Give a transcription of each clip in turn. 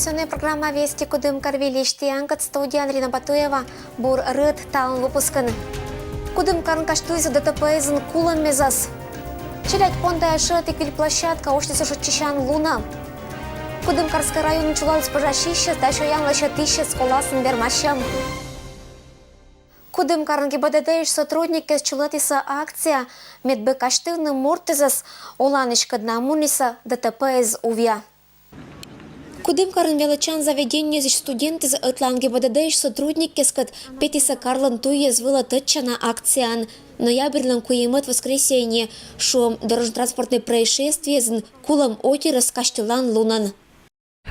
Информационная программа «Вести Кудымкар» Вилиштиянкат, студия Андрина Батуева, Бур Рыд, Талн выпускан. Кудымкарн каштуйза ДТП изын кулан мезас. Челять понда шатик площадка, оштиса шутчищан луна. Кудымкарский район чулалц пожащища, дачу янлаща тысяча сколасын бермащам. Кудымкарн ГИБДД сотрудники с чулатиса акция медбе каштывны мортизас оланышка днамуниса ДТП из увя. Кудымкарн величан заведение зич студенты из Атлан ГИБДД сотрудники скат петиса Карлан Туе звала тычана акциан. Ноябрьлан куемет воскресенье, шум дорожно-транспортное происшествие з кулом отирас каштылан лунан.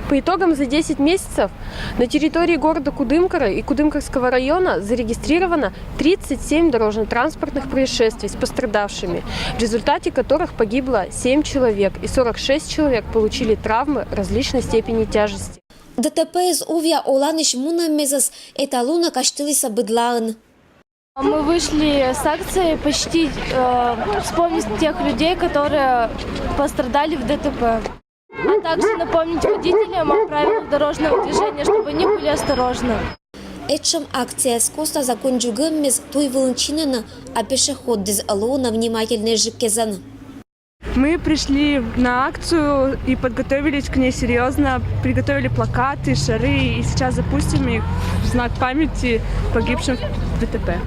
По итогам за 10 месяцев на территории города Кудымкара и Кудымкарского района зарегистрировано 37 дорожно-транспортных происшествий с пострадавшими, в результате которых погибло 7 человек и 46 человек получили травмы различной степени тяжести. ДТП из увя оланыш муна мезас эталуна каштылиса быдлаан. Мы вышли с акцией почти вспомнить тех людей, которые пострадали в ДТП. А также напомнить водителям о правилах дорожного движения, чтобы они были осторожны. Этчем акция скоста закончугем мез той волончинена, а пешеход из алона внимательный жикезан. Мы пришли на акцию и подготовились к ней серьезно, приготовили плакаты, шары и сейчас запустим их в знак памяти погибшим в ДТП.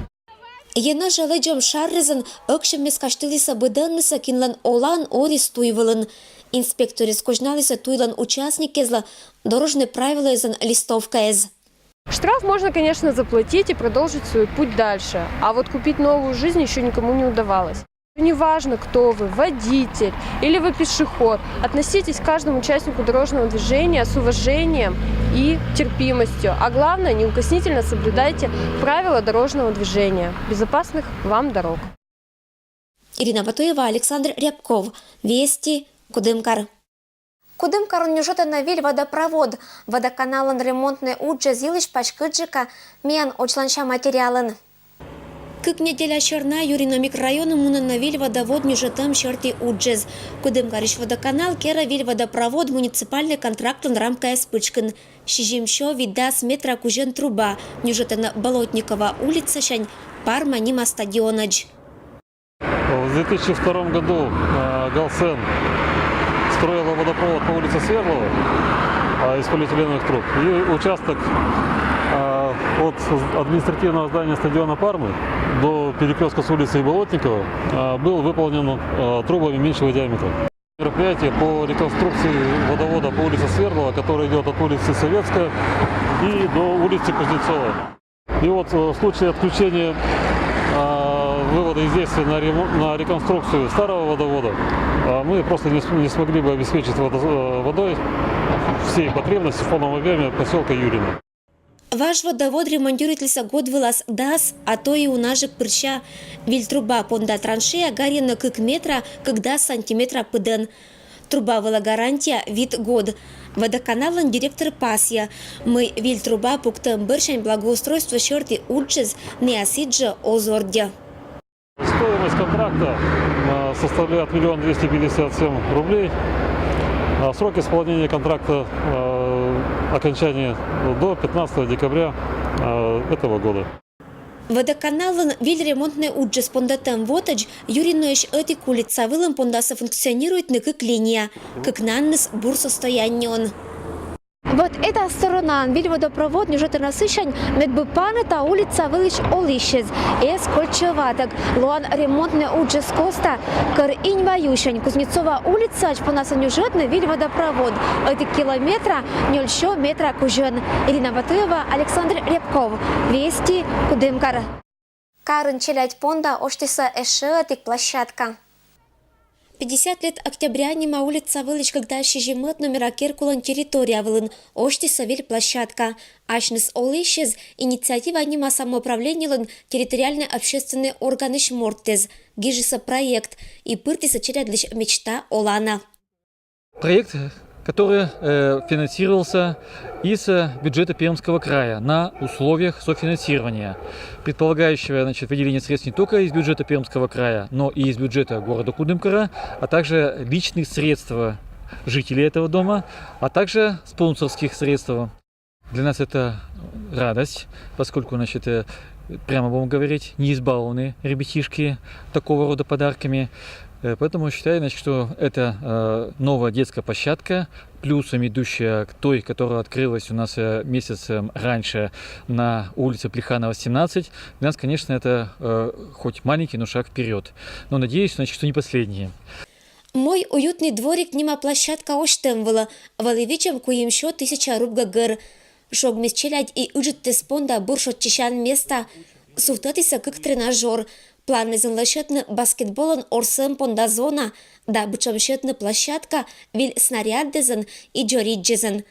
Ена жаледжам шаррезан акшем мез каштылиса быданныса кинлан олан орис туйвылын. Инспекторы скожналися туйлан участники зла дорожные правила из листовка из. Штраф можно, конечно, заплатить и продолжить свой путь дальше, а вот купить новую жизнь еще никому не удавалось. Неважно, кто вы, водитель или вы пешеход, относитесь к каждому участнику дорожного движения с уважением и терпимостью, а главное, неукоснительно соблюдайте правила дорожного движения. Безопасных вам дорог. Ирина Батуева, Александр Рябков. Вести Кудымкар. Кудымкар нюжета на виль водопровод. Водоканалын ремонтный уджа зилыш пачкыджика мен очланша материалын. Кык неделя черна Юрино микрорайона муна на виль водовод нюжетам черти уджез. Кудымкариш водоканал кера виль водопровод муниципальный контрактын рамка спычкын. Шижимшо видас метра кужен труба. Нюжета на Болотникова улица шань парма нима стадионадж. В 2002 году Галсен строила водопровод по улице Свердлова из полиэтиленовых труб. И участок от административного здания стадиона Пармы до перекрестка с улицей Болотникова был выполнен трубами меньшего диаметра. Мероприятие по реконструкции водовода по улице Свердлова, который идет от улицы Советская и до улицы Кузнецова. И вот в случае отключения вывода из действия на реконструкцию старого водовода мы просто не смогли бы обеспечить водой всей потребности в полном объеме поселка Юрино. Ваш водовод ремонтируется год вылаз дас, а то и у наших прыща. Виль труба понда траншея гарена как метра, когда сантиметра пыден. Труба была гарантия вид год. Водоканалын директор пасья. Мы виль труба пуктем быршань благоустройство черти уджез не осиджа озордя. Стоимость контракта составляет 1 257 рублей. Срок исполнения контракта окончания до 15 декабря этого года. Водоканалын виль ремонтный уджез пондатем вотадж Юриноиш эти кулица вылым пондаса функционирует на как линия, как наннес бур состоянион. Вот эта сторона, виль водопровод, нюжета насыщань, медбыпанета улица вылыч олищез, эс кольчеваток, луан ремонтный уджез коста, кар инь ваюшань, Кузнецова улица, чпонаса нюжетный виль водопровод, это километра, нюльшо метра кужен. Ирина Батуева, Александр Рябков, Вести Кудымкар. Карын челять понда, оштиса эшетик площадка. 50 лет октября нима улица вылыч, когда щежимет номера Керкулан территория вылын, ошти савель площадка. Ашнес олышез инициатива нима самоуправлениялын территориальные общественные органы шмортез, гижиса проект и пыртиса черядлиш мечта Олана. Проект, который финансировался из бюджета Пермского края на условиях софинансирования, предполагающего выделение средств не только из бюджета Пермского края, но и из бюджета города Кудымкара, а также личных средств жителей этого дома, а также спонсорских средств. Для нас это радость, поскольку, значит, прямо будем говорить, не избалованы ребятишки такого рода подарками. Поэтому считаю, значит, что это новая детская площадка, плюсом идущая к той, которая открылась у нас месяцем раньше на улице Плеханова, 17. Для нас, конечно, это хоть маленький, но шаг вперед. Но надеюсь, значит, что не последний. Мой уютный дворик нема площадка оштемвала, валивичем куем шо 1000 руб гагыр. Шог месчелять и уджит спонда буршот чищан места. Суфтатиса как тренажер. Планы занлашетны баскетболын орсым понда зона, да бычамшетны площадка вил снаряддезен и джориджезен.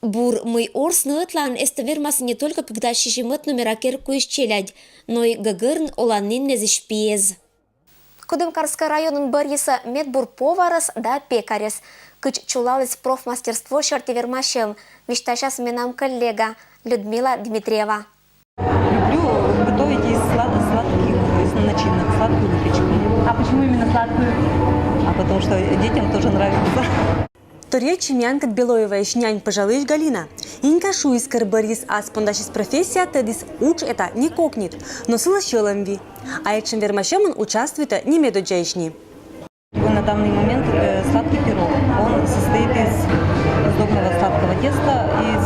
Бур мой орсны ытлан эставермас не только когда щижимыт номеракер куищелядь, но и гагырн оланин незишпиез. Кудымкарский районын бариса медбур поварыс да пекарес. Кыч чулалыс профмастерство шартивермашем, мечтаща менам коллега Людмила Дмитриева. Люблю готовить из сладких начинок, сладкую выпечку. А почему именно сладкую? А потому что детям тоже нравится. Тория чемянкат Белоева ишнянь пожалуешь Галина. Инка шуискар барис аспондашис профессия тедис уч это не кокнет, но сила щеламви. А этим вермашеман участвует не медоджайшни. На данный момент сладкий пирог. Он состоит из сдобного сладкого теста, из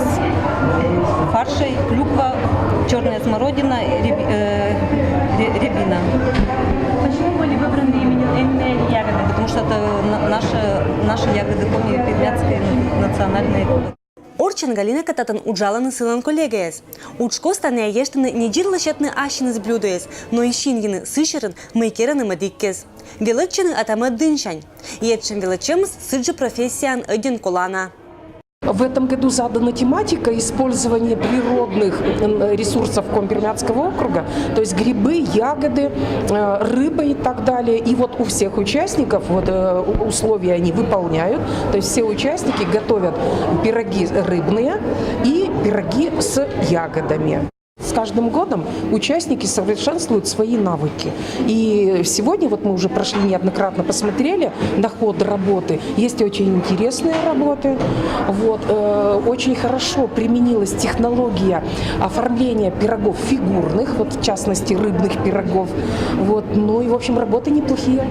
фарша, клюква, черная смородина, рябина. Почему были выбраны именно ягоды? Потому что это наши ягоды коми пермяцкой национальной. Орчен Галина кататан уджаланы сылан коллегаес. Учко стане ештаны не джирлашетны ашины сблюдоес, но и шингины сышерын мейкераны мадиккес. Велычены атамы дыншань. Едшим велычемс сыджи профессиян один колана. В этом году задана тематика использования природных ресурсов Компермятского округа, то есть грибы, ягоды, рыба и так далее. И вот у всех участников условия они выполняют, то есть все участники готовят пироги рыбные и пироги с ягодами. С каждым годом участники совершенствуют свои навыки. И сегодня вот мы уже прошли неоднократно, посмотрели на ход работы. Есть очень интересные работы. Очень хорошо применилась технология оформления пирогов фигурных, в частности рыбных пирогов. Ну и в общем работы неплохие.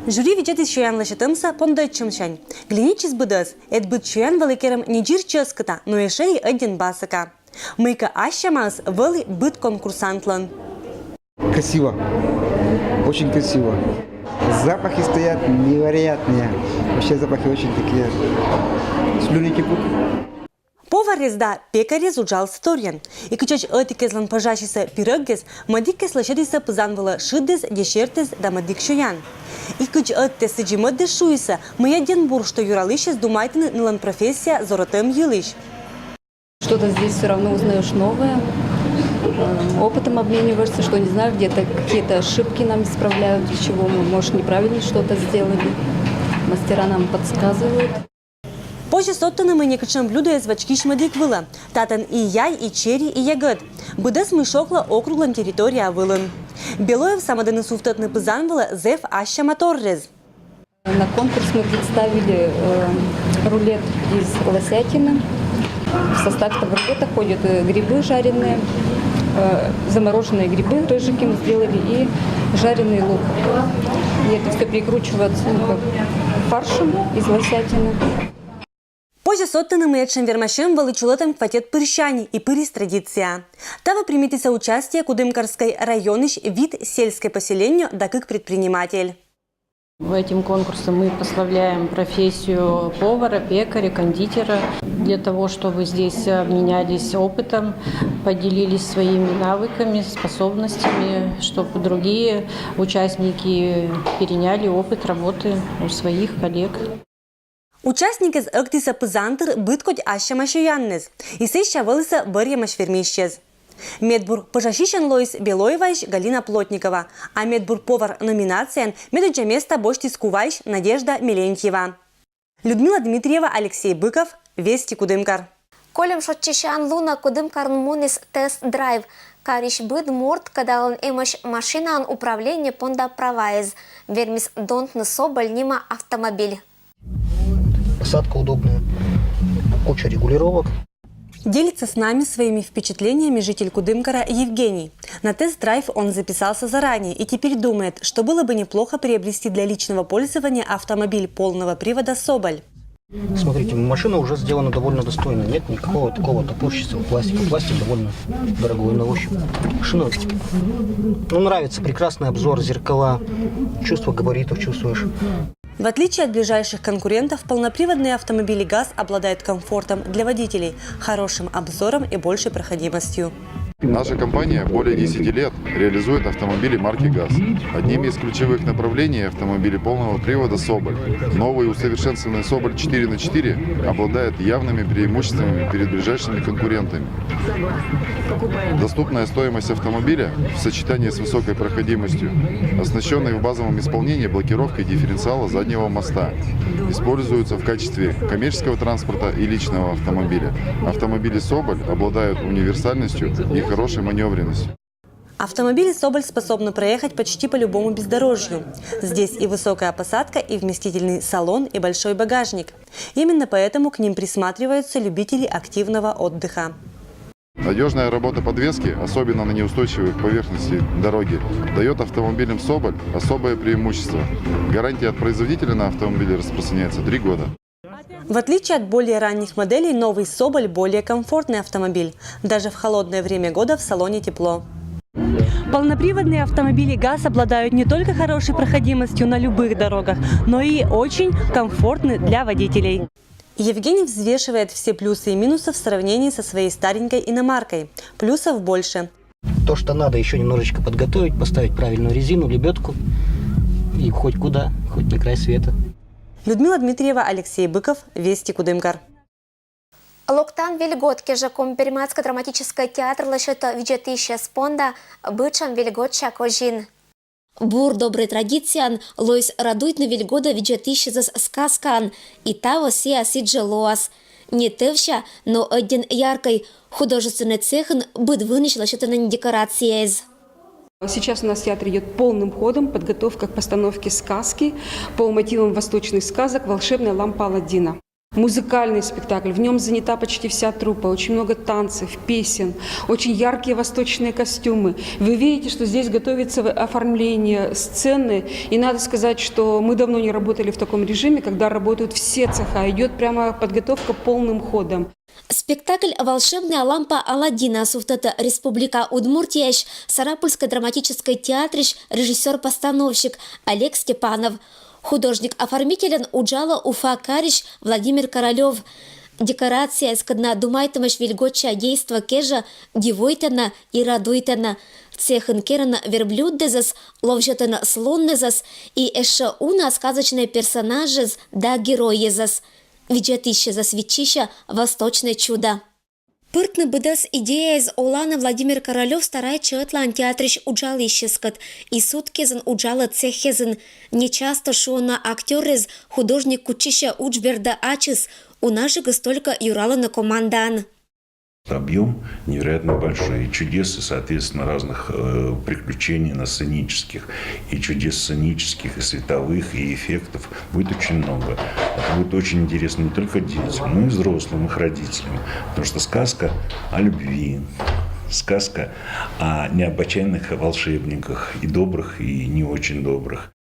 Жюри видит шуян лашетымса пондайчымшань. Глиничис быдыз, эт быд шуян великерем не джир ческата, но еще и один басака. Мыка Ащамас вели быт конкурсантлан. Красиво. Очень красиво. Запахи стоят невероятные. Вообще запахи очень такие. Слюни текут. Поварез да пекарез уджал сторян. И качач этикезлан пожащиса пирогез, мадикес лошадиса пызанвала шидез, дешертез да мадик шуян. И кач эттес сиджимат дешуиса, мы один бур, что юралышес думайтны нылан профессия зоротем елыш. Что-то здесь все равно узнаешь новое, опытом обмениваешься, что не знаю, где-то какие-то ошибки нам исправляют, из чего мы, может, неправильно что-то сделали. Мастера нам подсказывают. Позже соттаны мы некачем блюдо из вачки шмадик вылы. Татан и яй, и черри, и ягод. Быдес мы шокла округлан территория вылын. Белоев самоданы суфтатны пызан вылы зев аща моторрез. На конкурс мы представили рулет из лосятины. В состав этого рулета ходят грибы жареные, замороженные грибы рыжики мы сделали и жареный лук. И это все перекручивается фаршем из лосятины. Позже соттаны мы этим вермашем величулетом квартет пырщани и пырис традиция. Та вы примите участие Кудымкарской районыш вид сельское поселение да как предприниматель. Этим конкурсом мы прославляем профессию повара, пекаря, кондитера, для того, чтобы здесь обменялись опытом, поделились своими навыками, способностями, чтобы другие участники переняли опыт работы у своих коллег. Участники з актиса пызантыр быткоть ащамашуяннез, и сыща вылыса бырьямаш вермищез. Медбур пожащищен Лоис Белоевайш Галина Плотникова, а медбур-повар номинациям медуча место Боштис Кувайш Надежда Мелентьева. Людмила Дмитриева, Алексей Быков, Вести Кудымкар. Колем шотчищан луна Кудымкарн мунис тест-драйв. Кариш быд морд, когда он эмаш машинан управление понда праваез. Вермис донтны соболь нима автомобиль. посадка удобная, куча регулировок. Делится с нами своими впечатлениями житель Кудымкара Евгений. На тест-драйв он записался заранее и теперь думает, что было бы неплохо приобрести для личного пользования автомобиль полного привода «Соболь». Смотрите, машина уже сделана довольно достойно. Нет никакого такого топорщистого пластика. Пластик довольно дорогой на ощупь. Машина, нравится. Прекрасный обзор, зеркала. Чувство габаритов чувствуешь. В отличие от ближайших конкурентов, полноприводные автомобили ГАЗ обладают комфортом для водителей, хорошим обзором и большей проходимостью. Наша компания более 10 лет реализует автомобили марки ГАЗ. Одним из ключевых направлений автомобили полного привода «Соболь». Новый усовершенствованный «Соболь 4х4» обладает явными преимуществами перед ближайшими конкурентами. Доступная стоимость автомобиля в сочетании с высокой проходимостью, оснащенной в базовом исполнении блокировкой дифференциала заднего моста, используются в качестве коммерческого транспорта и личного автомобиля. Автомобили «Соболь» обладают универсальностью и хорошей маневренностью. Автомобили «Соболь» способны проехать почти по любому бездорожью. Здесь и высокая посадка, и вместительный салон, и большой багажник. Именно поэтому к ним присматриваются любители активного отдыха. Надежная работа подвески, особенно на неустойчивых поверхностях дороги, дает автомобилям «Соболь» особое преимущество. Гарантия от производителя на автомобиле распространяется 3 года. В отличие от более ранних моделей, новый «Соболь» более комфортный автомобиль. Даже в холодное время года в салоне тепло. Полноприводные автомобили ГАЗ обладают не только хорошей проходимостью на любых дорогах, но и очень комфортны для водителей. Евгений взвешивает все плюсы и минусы в сравнении со своей старенькой иномаркой. Плюсов больше. То, что надо еще немножечко подготовить, поставить правильную резину, лебедку и хоть куда, хоть на край света. Людмила Дмитриева, Алексей Быков, Вести Кудымкар. Локтан вельготке же комперматско-драматический театр лишито виджетище спонда бычам вельготча кожин. Бур добрый традициан лойс радует на вельгода виджетище за сказкан и того сия сиджелоас. Не тывща, но один яркой художественный цехан быт вынеш лишито на декорации. Сейчас у нас театр идет полным ходом, подготовка к постановке сказки по мотивам восточных сказок «Волшебная лампа Аладдина». Музыкальный спектакль, в нем занята почти вся труппа, очень много танцев, песен, очень яркие восточные костюмы. Вы видите, что здесь готовится оформление сцены, и надо сказать, что мы давно не работали в таком режиме, когда работают все цеха, идет прямо подготовка полным ходом. Спектакль «Волшебная лампа Аладдина» суфтата Республика Удмуртияш, Сарапульской драматической театриш, режиссер-постановщик Олег Степанов. Художник-оформителен Уджала Уфа Кариш Владимир Королев. Декорация скадна думайтамаш вельготча действа кежа дивойтана и радуйтана. Цехын керана верблюддезас, ловжатана слоннезас и эша уна сказочные персонажез да героезас. Виджетище засвечища восточное чудо. Пыртны быдас идея из Олана Владимир Королев старай четлан театриш уджалищескат и суткезен уджала цехезен. Нечасто шона актерез художник кучища учберда ачис у нашего столько юрала на командан. Объем невероятно большой. И чудес, соответственно, разных приключений на сценических, и чудес сценических, и световых, и эффектов будет очень много. Это будет очень интересно не только детям, но и взрослым, их родителям. Потому что сказка о любви, сказка о необычайных волшебниках, и добрых, и не очень добрых.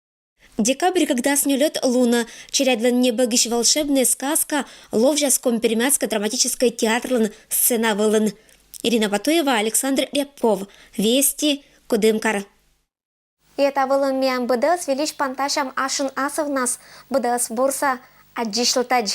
Декабрь, когда снюлет луна, черядлан небогищ волшебная сказка, ловжаском перемятско драматической театрлан сцена вылан. Ирина Батуева, Александр Рябков, Вести, Кудымкар. И это вылан миан быдас велич панташам ашын асов нас, быдас бурса аджишлтадж.